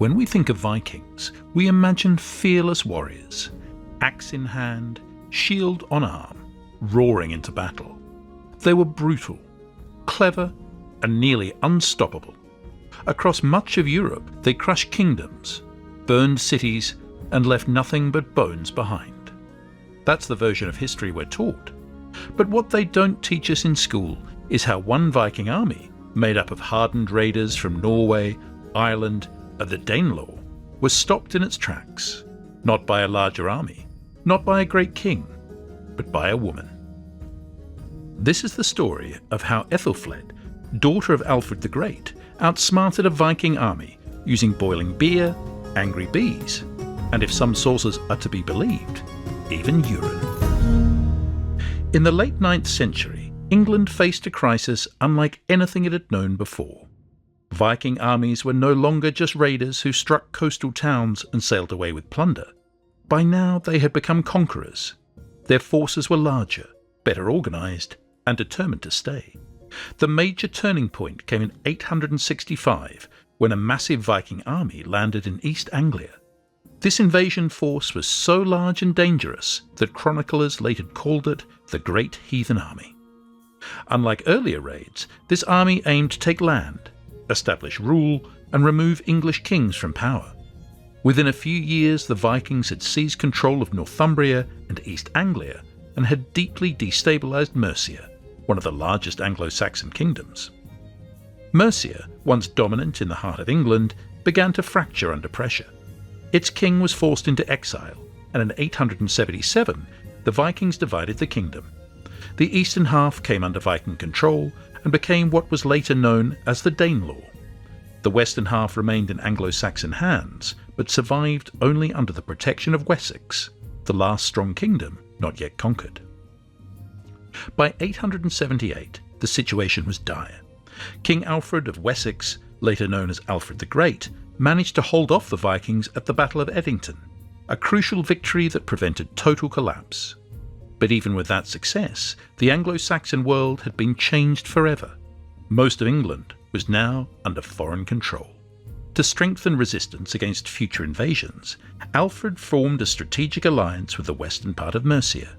When we think of Vikings, we imagine fearless warriors, axe in hand, shield on arm, roaring into battle. They were brutal, clever, and nearly unstoppable. Across much of Europe, they crushed kingdoms, burned cities, and left nothing but bones behind. That's the version of history we're taught. But what they don't teach us in school is how one Viking army, made up of hardened raiders from Norway, Ireland, and the Danelaw, was stopped in its tracks, not by a larger army, not by a great king, but by a woman. This is the story of how Æthelflæd, daughter of Alfred the Great, outsmarted a Viking army using boiling beer, angry bees, and if some sources are to be believed, even urine. In the late 9th century, England faced a crisis unlike anything it had known before. Viking armies were no longer just raiders who struck coastal towns and sailed away with plunder. By now they had become conquerors. Their forces were larger, better organised, and determined to stay. The major turning point came in 865, when a massive Viking army landed in East Anglia. This invasion force was so large and dangerous that chroniclers later called it the Great Heathen Army. Unlike earlier raids, this army aimed to take land, establish rule, and remove English kings from power. Within a few years, the Vikings had seized control of Northumbria and East Anglia and had deeply destabilised Mercia, one of the largest Anglo-Saxon kingdoms. Mercia, once dominant in the heart of England, began to fracture under pressure. Its king was forced into exile, and in 877 the Vikings divided the kingdom. The eastern half came under Viking control and became what was later known as the Danelaw. The western half remained in Anglo-Saxon hands, but survived only under the protection of Wessex, the last strong kingdom not yet conquered. By 878, the situation was dire. King Alfred of Wessex, later known as Alfred the Great, managed to hold off the Vikings at the Battle of Edington, a crucial victory that prevented total collapse. But even with that success, the Anglo-Saxon world had been changed forever. Most of England was now under foreign control. To strengthen resistance against future invasions, Alfred formed a strategic alliance with the western part of Mercia.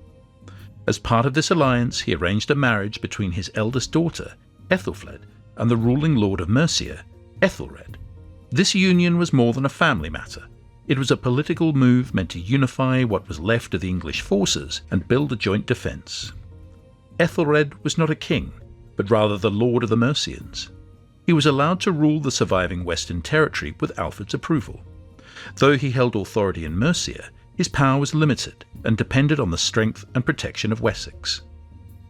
As part of this alliance, he arranged a marriage between his eldest daughter, Æthelflæd, and the ruling lord of Mercia, Æthelred. This union was more than a family matter. It was a political move meant to unify what was left of the English forces and build a joint defence. Æthelred was not a king, but rather the lord of the Mercians. He was allowed to rule the surviving western territory with Alfred's approval. Though he held authority in Mercia, his power was limited and depended on the strength and protection of Wessex.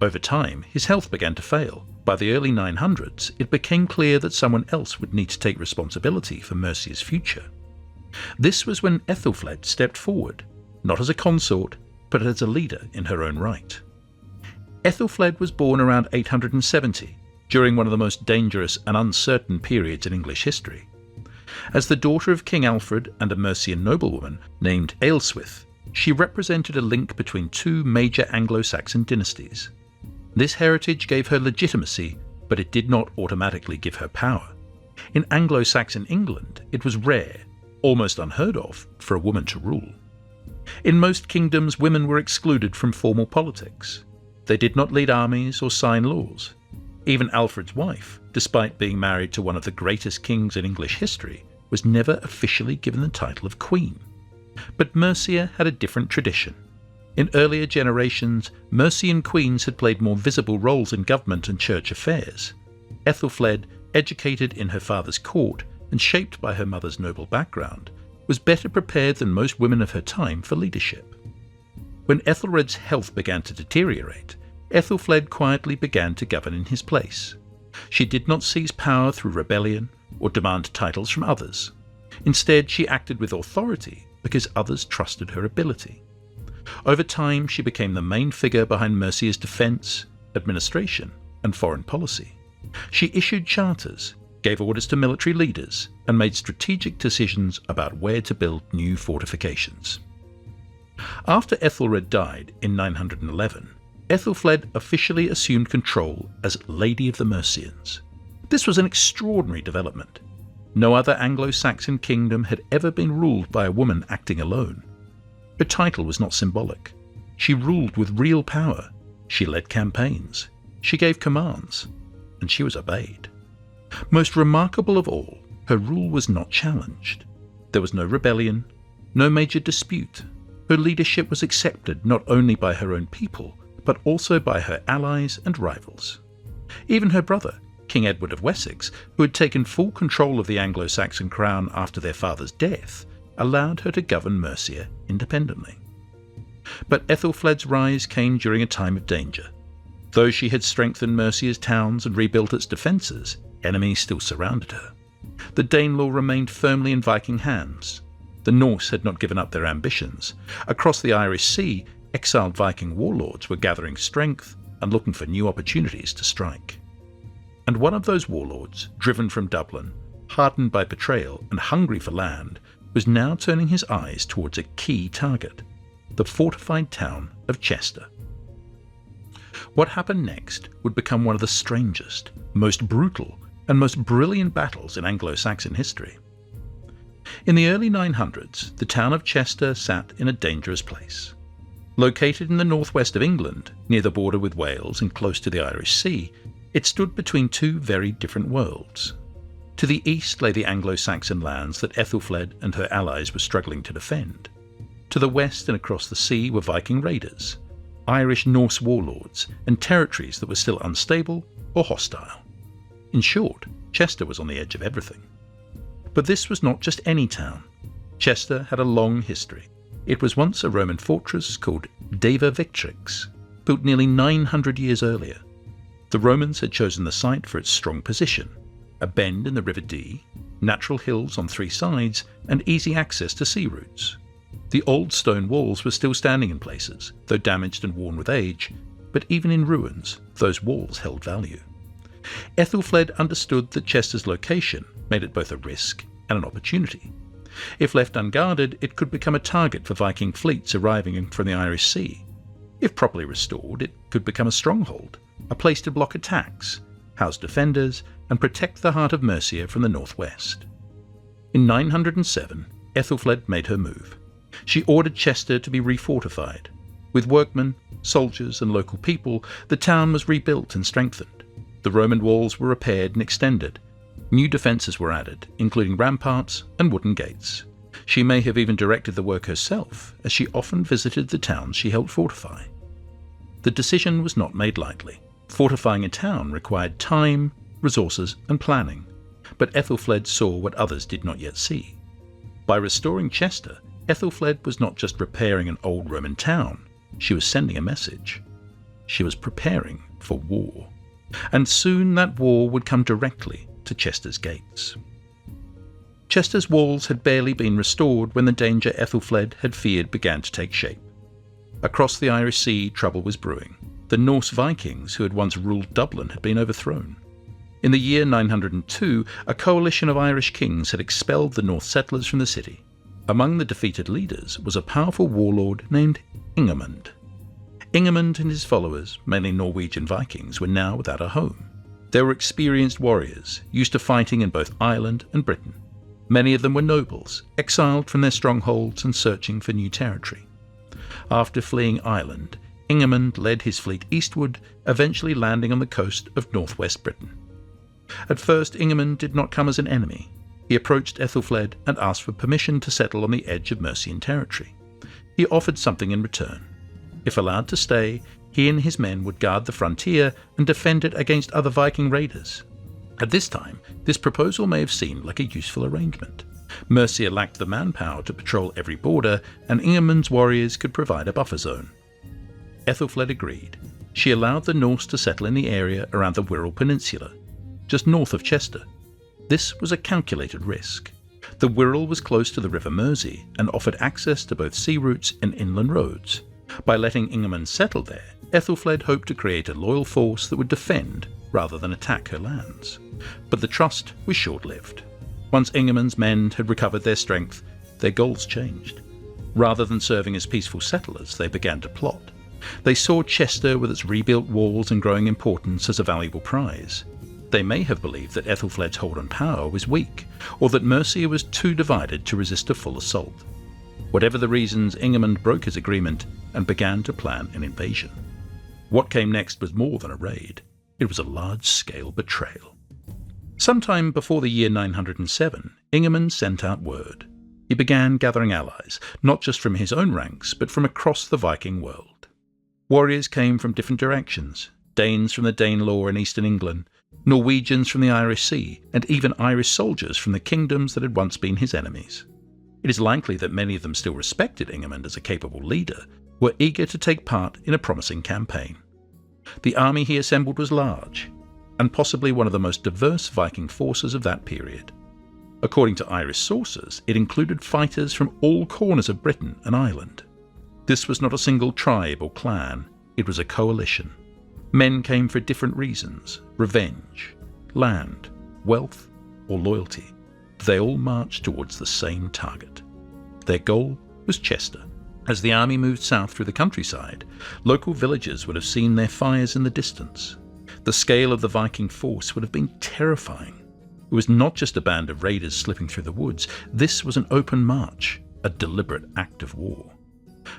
Over time, his health began to fail. By the early 900s, it became clear that someone else would need to take responsibility for Mercia's future. This was when Æthelflæd stepped forward, not as a consort, but as a leader in her own right. Æthelflæd was born around 870, during one of the most dangerous and uncertain periods in English history. As the daughter of King Alfred and a Mercian noblewoman named Ealhswith, she represented a link between two major Anglo-Saxon dynasties. This heritage gave her legitimacy, but it did not automatically give her power. In Anglo-Saxon England, it was rare, almost unheard of, for a woman to rule. In most kingdoms, women were excluded from formal politics. They did not lead armies or sign laws. Even Alfred's wife, despite being married to one of the greatest kings in English history, was never officially given the title of queen. But Mercia had a different tradition. In earlier generations, Mercian queens had played more visible roles in government and church affairs. Æthelflæd, educated in her father's court and shaped by her mother's noble background, was better prepared than most women of her time for leadership. When Æthelred's health began to deteriorate, Æthelflæd quietly began to govern in his place. She did not seize power through rebellion or demand titles from others. Instead, she acted with authority because others trusted her ability. Over time, she became the main figure behind Mercia's defence, administration, and foreign policy. She issued charters, gave orders to military leaders, and made strategic decisions about where to build new fortifications. After Æthelred died in 911, Æthelflæd officially assumed control as Lady of the Mercians. This was an extraordinary development. No other Anglo-Saxon kingdom had ever been ruled by a woman acting alone. Her title was not symbolic. She ruled with real power. She led campaigns. She gave commands. And she was obeyed. Most remarkable of all, her rule was not challenged. There was no rebellion, no major dispute. Her leadership was accepted not only by her own people, but also by her allies and rivals. Even her brother, King Edward of Wessex, who had taken full control of the Anglo-Saxon crown after their father's death, allowed her to govern Mercia independently. But Æthelflæd's rise came during a time of danger. Though she had strengthened Mercia's towns and rebuilt its defences, enemies still surrounded her. The Danelaw remained firmly in Viking hands. The Norse had not given up their ambitions. Across the Irish Sea, exiled Viking warlords were gathering strength and looking for new opportunities to strike. And one of those warlords, driven from Dublin, hardened by betrayal and hungry for land, was now turning his eyes towards a key target, the fortified town of Chester. What happened next would become one of the strangest, most brutal, and most brilliant battles in Anglo-Saxon history. In the early 900s, the town of Chester sat in a dangerous place. Located in the northwest of England, near the border with Wales and close to the Irish Sea, it stood between two very different worlds. To the east lay the Anglo-Saxon lands that Æthelflæd and her allies were struggling to defend. To the west and across the sea were Viking raiders, Irish Norse warlords, and territories that were still unstable or hostile. In short, Chester was on the edge of everything. But this was not just any town. Chester had a long history. It was once a Roman fortress called Deva Victrix, built nearly 900 years earlier. The Romans had chosen the site for its strong position, a bend in the River Dee, natural hills on three sides, and easy access to sea routes. The old stone walls were still standing in places, though damaged and worn with age, but even in ruins, those walls held value. Æthelflæd understood that Chester's location made it both a risk and an opportunity. If left unguarded, it could become a target for Viking fleets arriving from the Irish Sea. If properly restored, it could become a stronghold, a place to block attacks, house defenders, and protect the heart of Mercia from the northwest. In 907, Æthelflæd made her move. She ordered Chester to be refortified. With workmen, soldiers, and local people, the town was rebuilt and strengthened. The Roman walls were repaired and extended. New defences were added, including ramparts and wooden gates. She may have even directed the work herself, as she often visited the towns she helped fortify. The decision was not made lightly. Fortifying a town required time, resources, and planning, but Æthelflæd saw what others did not yet see. By restoring Chester, Æthelflæd was not just repairing an old Roman town, she was sending a message. She was preparing for war. And soon that war would come directly to Chester's gates. Chester's walls had barely been restored when the danger Æthelflæd had feared began to take shape. Across the Irish Sea, trouble was brewing. The Norse Vikings, who had once ruled Dublin, had been overthrown. In the year 902, a coalition of Irish kings had expelled the Norse settlers from the city. Among the defeated leaders was a powerful warlord named Ingimund. Ingimund and his followers, mainly Norwegian Vikings, were now without a home. They were experienced warriors, used to fighting in both Ireland and Britain. Many of them were nobles, exiled from their strongholds and searching for new territory. After fleeing Ireland, Ingimund led his fleet eastward, eventually landing on the coast of northwest Britain. At first, Ingimund did not come as an enemy. He approached Æthelflæd and asked for permission to settle on the edge of Mercian territory. He offered something in return. If allowed to stay, he and his men would guard the frontier and defend it against other Viking raiders. At this time, this proposal may have seemed like a useful arrangement. Mercia lacked the manpower to patrol every border, and Ingimund's warriors could provide a buffer zone. Æthelflæd agreed. She allowed the Norse to settle in the area around the Wirral Peninsula, just north of Chester. This was a calculated risk. The Wirral was close to the River Mersey and offered access to both sea routes and inland roads. By letting Ingimund settle there, Æthelflæd hoped to create a loyal force that would defend rather than attack her lands. But the trust was short-lived. Once Ingimund's men had recovered their strength, their goals changed. Rather than serving as peaceful settlers, they began to plot. They saw Chester with its rebuilt walls and growing importance as a valuable prize. They may have believed that Æthelflæd's hold on power was weak, or that Mercia was too divided to resist a full assault. Whatever the reasons, Ingimund broke his agreement and began to plan an invasion. What came next was more than a raid. It was a large-scale betrayal. Sometime before the year 907, Ingimund sent out word. He began gathering allies, not just from his own ranks, but from across the Viking world. Warriors came from different directions: Danes from the Danelaw in eastern England, Norwegians from the Irish Sea, and even Irish soldiers from the kingdoms that had once been his enemies. It is likely that many of them still respected Ingimund as a capable leader, were eager to take part in a promising campaign. The army he assembled was large, and possibly one of the most diverse Viking forces of that period. According to Irish sources, it included fighters from all corners of Britain and Ireland. This was not a single tribe or clan, it was a coalition. Men came for different reasons: revenge, land, wealth, or loyalty. They all marched towards the same target. Their goal was Chester. As the army moved south through the countryside, local villagers would have seen their fires in the distance. The scale of the Viking force would have been terrifying. It was not just a band of raiders slipping through the woods. This was an open march, a deliberate act of war.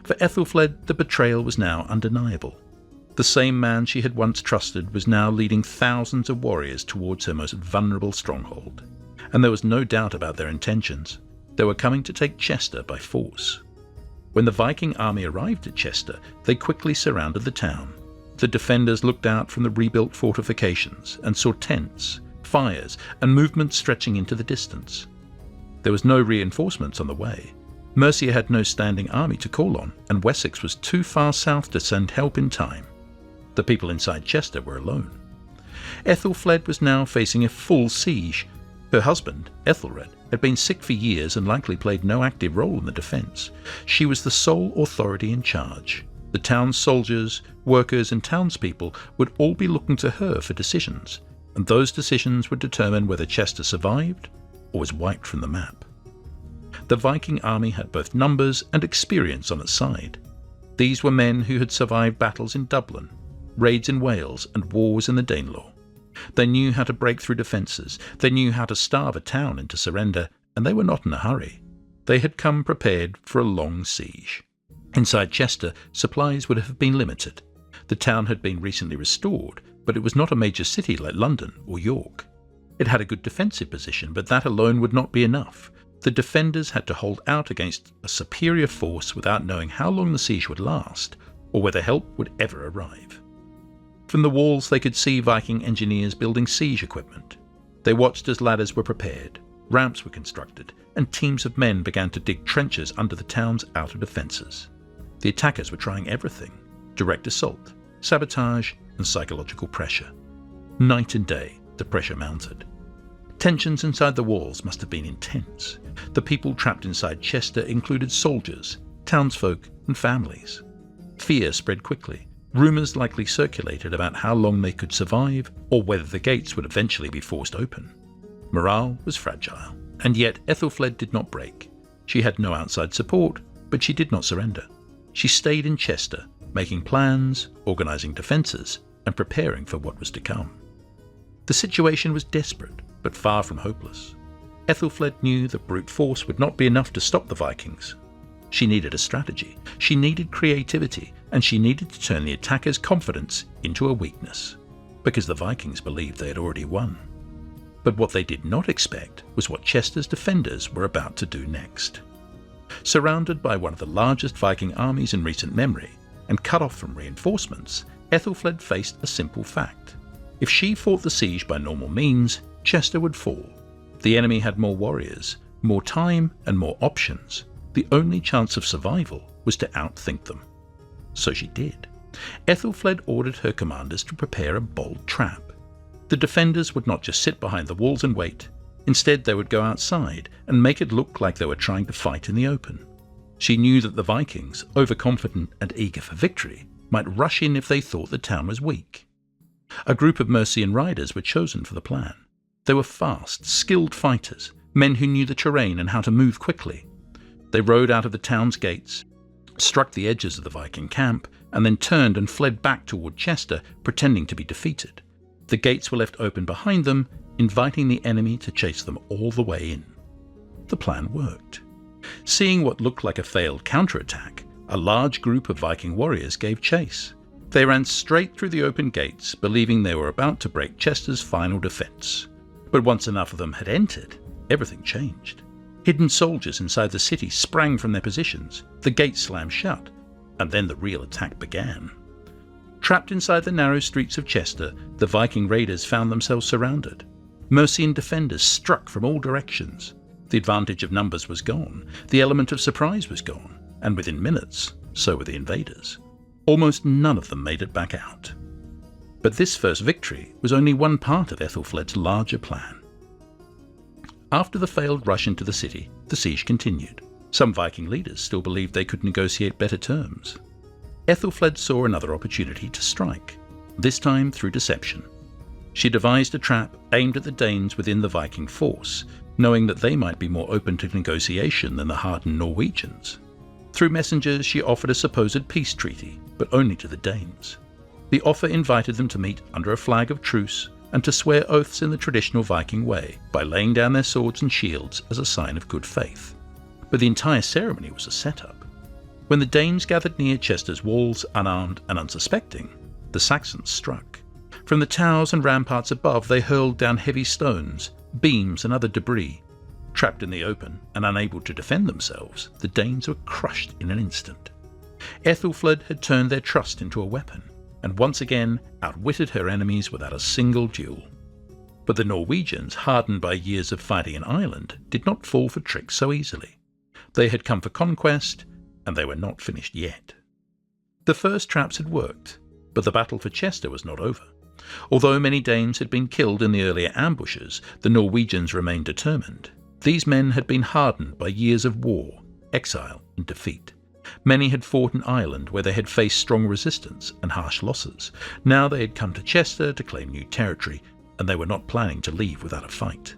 For Æthelflæd, the betrayal was now undeniable. The same man she had once trusted was now leading thousands of warriors towards her most vulnerable stronghold. And there was no doubt about their intentions. They were coming to take Chester by force. When the Viking army arrived at Chester, they quickly surrounded the town. The defenders looked out from the rebuilt fortifications and saw tents, fires, and movement stretching into the distance. There was no reinforcements on the way. Mercia had no standing army to call on, and Wessex was too far south to send help in time. The people inside Chester were alone. Æthelflæd was now facing a full siege. Her husband, Æthelred, had been sick for years and likely played no active role in the defence. She was the sole authority in charge. The town's soldiers, workers, and townspeople would all be looking to her for decisions, and those decisions would determine whether Chester survived or was wiped from the map. The Viking army had both numbers and experience on its side. These were men who had survived battles in Dublin, raids in Wales, and wars in the Danelaw. They knew how to break through defences, they knew how to starve a town into surrender, and they were not in a hurry. They had come prepared for a long siege. Inside Chester, supplies would have been limited. The town had been recently restored, but it was not a major city like London or York. It had a good defensive position, but that alone would not be enough. The defenders had to hold out against a superior force without knowing how long the siege would last, or whether help would ever arrive. From the walls they could see Viking engineers building siege equipment. They watched as ladders were prepared, ramps were constructed, and teams of men began to dig trenches under the town's outer defences. The attackers were trying everything: direct assault, sabotage, and psychological pressure. Night and day, the pressure mounted. Tensions inside the walls must have been intense. The people trapped inside Chester included soldiers, townsfolk, and families. Fear spread quickly. Rumours likely circulated about how long they could survive, or whether the gates would eventually be forced open. Morale was fragile, and yet Æthelflæd did not break. She had no outside support, but she did not surrender. She stayed in Chester, making plans, organising defences, and preparing for what was to come. The situation was desperate, but far from hopeless. Æthelflæd knew that brute force would not be enough to stop the Vikings. She needed a strategy, she needed creativity, and she needed to turn the attackers' confidence into a weakness, because the Vikings believed they had already won. But what they did not expect was what Chester's defenders were about to do next. Surrounded by one of the largest Viking armies in recent memory, and cut off from reinforcements, Æthelflæd faced a simple fact. If she fought the siege by normal means, Chester would fall. The enemy had more warriors, more time, and more options. The only chance of survival was to outthink them. So she did. Æthelflæd ordered her commanders to prepare a bold trap. The defenders would not just sit behind the walls and wait. Instead, they would go outside and make it look like they were trying to fight in the open. She knew that the Vikings, overconfident and eager for victory, might rush in if they thought the town was weak. A group of Mercian riders were chosen for the plan. They were fast, skilled fighters, men who knew the terrain and how to move quickly. They rode out of the town's gates, struck the edges of the Viking camp, and then turned and fled back toward Chester, pretending to be defeated. The gates were left open behind them, inviting the enemy to chase them all the way in. The plan worked. Seeing what looked like a failed counterattack, a large group of Viking warriors gave chase. They ran straight through the open gates, believing they were about to break Chester's final defence. But once enough of them had entered, everything changed. Hidden soldiers inside the city sprang from their positions, the gates slammed shut, and then the real attack began. Trapped inside the narrow streets of Chester, the Viking raiders found themselves surrounded. Mercian defenders struck from all directions. The advantage of numbers was gone, the element of surprise was gone, and within minutes, so were the invaders. Almost none of them made it back out. But this first victory was only one part of Æthelflæd's larger plan. After the failed rush into the city, the siege continued. Some Viking leaders still believed they could negotiate better terms. Æthelflæd saw another opportunity to strike, this time through deception. She devised a trap aimed at the Danes within the Viking force, knowing that they might be more open to negotiation than the hardened Norwegians. Through messengers, she offered a supposed peace treaty, but only to the Danes. The offer invited them to meet under a flag of truce and to swear oaths in the traditional Viking way by laying down their swords and shields as a sign of good faith. But the entire ceremony was a setup. When the Danes gathered near Chester's walls, unarmed and unsuspecting, the Saxons struck. From the towers and ramparts above, they hurled down heavy stones, beams and other debris. Trapped in the open and unable to defend themselves, the Danes were crushed in an instant. Æthelflæd had turned their trust into a weapon, and once again outwitted her enemies without a single duel. But the Norwegians, hardened by years of fighting in Ireland, did not fall for tricks so easily. They had come for conquest, and they were not finished yet. The first traps had worked, but the battle for Chester was not over. Although many Danes had been killed in the earlier ambushes, the Norwegians remained determined. These men had been hardened by years of war, exile and defeat. Many had fought in Ireland where they had faced strong resistance and harsh losses. Now they had come to Chester to claim new territory, and they were not planning to leave without a fight.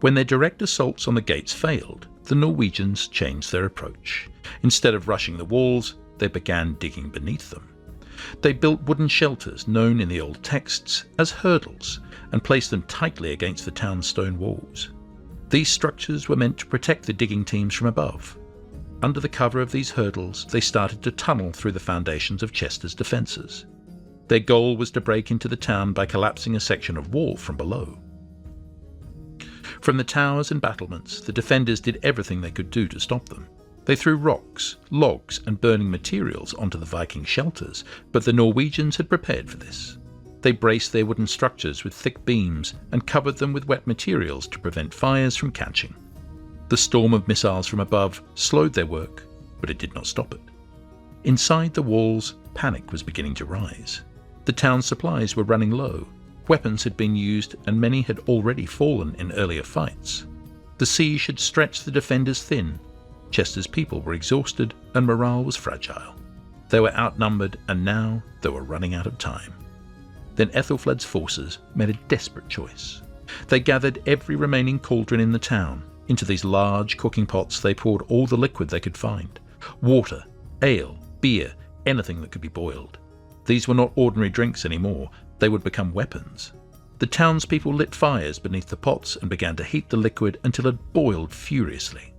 When their direct assaults on the gates failed, the Norwegians changed their approach. Instead of rushing the walls, they began digging beneath them. They built wooden shelters known in the old texts as hurdles and placed them tightly against the town's stone walls. These structures were meant to protect the digging teams from above. Under the cover of these hurdles, they started to tunnel through the foundations of Chester's defences. Their goal was to break into the town by collapsing a section of wall from below. From the towers and battlements, the defenders did everything they could do to stop them. They threw rocks, logs and burning materials onto the Viking shelters, but the Norwegians had prepared for this. They braced their wooden structures with thick beams and covered them with wet materials to prevent fires from catching. The storm of missiles from above slowed their work, but it did not stop it. Inside the walls, panic was beginning to rise. The town's supplies were running low. Weapons had been used and many had already fallen in earlier fights. The siege had stretched the defenders thin. Chester's people were exhausted and morale was fragile. They were outnumbered and now they were running out of time. Then Æthelflæd's forces made a desperate choice. They gathered every remaining cauldron in the town. Into these large cooking pots they poured all the liquid they could find. Water, ale, beer, anything that could be boiled. These were not ordinary drinks anymore, they would become weapons. The townspeople lit fires beneath the pots and began to heat the liquid until it boiled furiously.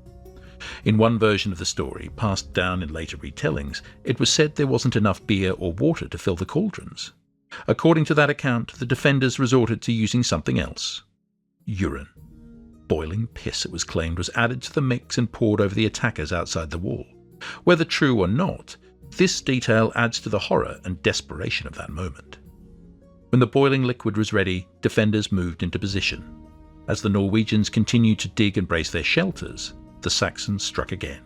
In one version of the story, passed down in later retellings, it was said there wasn't enough beer or water to fill the cauldrons. According to that account, the defenders resorted to using something else. Urine. Boiling piss, it was claimed, was added to the mix and poured over the attackers outside the wall. Whether true or not, this detail adds to the horror and desperation of that moment. When the boiling liquid was ready, defenders moved into position. As the Norwegians continued to dig and brace their shelters, the Saxons struck again.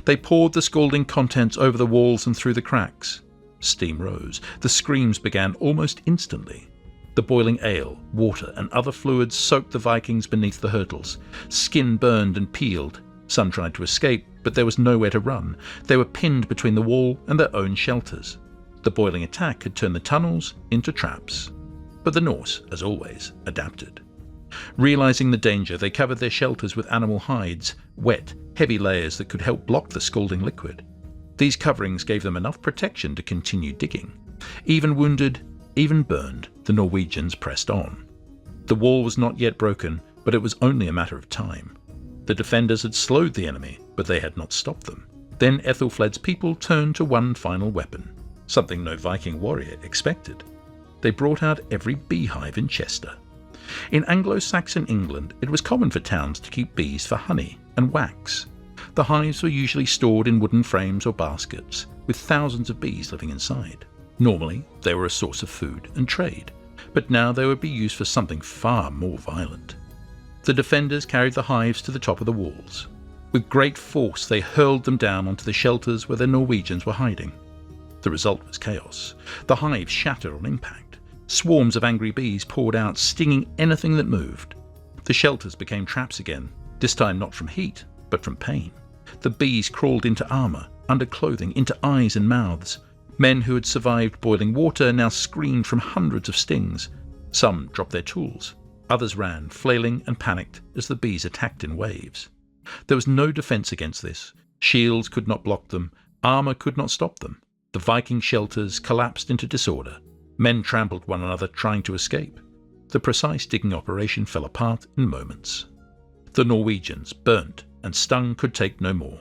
They poured the scalding contents over the walls and through the cracks. Steam rose. The screams began almost instantly. The boiling ale, water and other fluids soaked the Vikings beneath the hurdles. Skin burned and peeled. Some tried to escape, but there was nowhere to run. They were pinned between the wall and their own shelters. The boiling attack had turned the tunnels into traps. But the Norse, as always, adapted. Realizing the danger, they covered their shelters with animal hides, wet, heavy layers that could help block the scalding liquid. These coverings gave them enough protection to continue digging. Even wounded, even burned, the Norwegians pressed on. The wall was not yet broken, but it was only a matter of time. The defenders had slowed the enemy, but they had not stopped them. Then Æthelflæd's people turned to one final weapon, something no Viking warrior expected. They brought out every beehive in Chester. In Anglo-Saxon England, it was common for towns to keep bees for honey and wax. The hives were usually stored in wooden frames or baskets, with thousands of bees living inside. Normally, they were a source of food and trade, but now they would be used for something far more violent. The defenders carried the hives to the top of the walls. With great force, they hurled them down onto the shelters where the Norwegians were hiding. The result was chaos. The hives shattered on impact. Swarms of angry bees poured out, stinging anything that moved. The shelters became traps again, this time not from heat, but from pain. The bees crawled into armour, under clothing, into eyes and mouths. Men who had survived boiling water now screamed from hundreds of stings. Some dropped their tools. Others ran, flailing and panicked as the bees attacked in waves. There was no defence against this. Shields could not block them. Armour could not stop them. The Viking shelters collapsed into disorder. Men trampled one another trying to escape. The precise digging operation fell apart in moments. The Norwegians, burnt and stung, could take no more.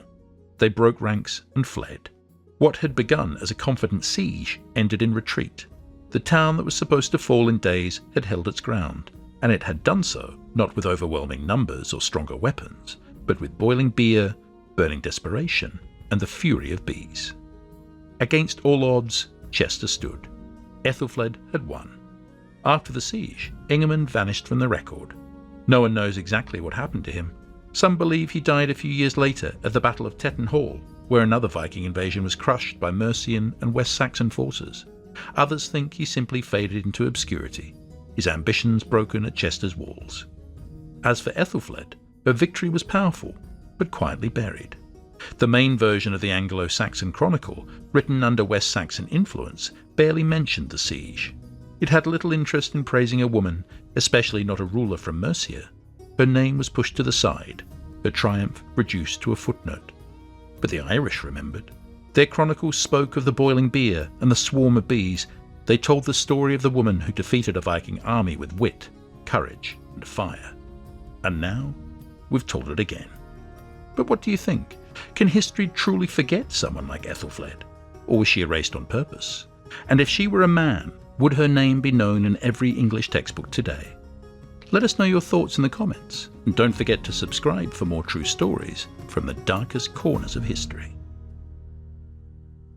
They broke ranks and fled. What had begun as a confident siege ended in retreat. The town that was supposed to fall in days had held its ground, and it had done so not with overwhelming numbers or stronger weapons, but with boiling beer, burning desperation, and the fury of bees. Against all odds, Chester stood. Æthelflæd had won. After the siege, Ingimund vanished from the record. No one knows exactly what happened to him. Some believe he died a few years later at the Battle of Tetton Hall, where another Viking invasion was crushed by Mercian and West Saxon forces. Others think he simply faded into obscurity, his ambitions broken at Chester's walls. As for Æthelflæd, her victory was powerful, but quietly buried. The main version of the Anglo-Saxon Chronicle, written under West Saxon influence, barely mentioned the siege. It had little interest in praising a woman, especially not a ruler from Mercia. Her name was pushed to the side, her triumph reduced to a footnote. But the Irish remembered. Their chronicles spoke of the boiling beer and the swarm of bees. They told the story of the woman who defeated a Viking army with wit, courage, and fire. And now, we've told it again. But what do you think? Can history truly forget someone like Æthelflæd? Or was she erased on purpose? And if she were a man, would her name be known in every English textbook today? Let us know your thoughts in the comments, and don't forget to subscribe for more true stories from the darkest corners of history.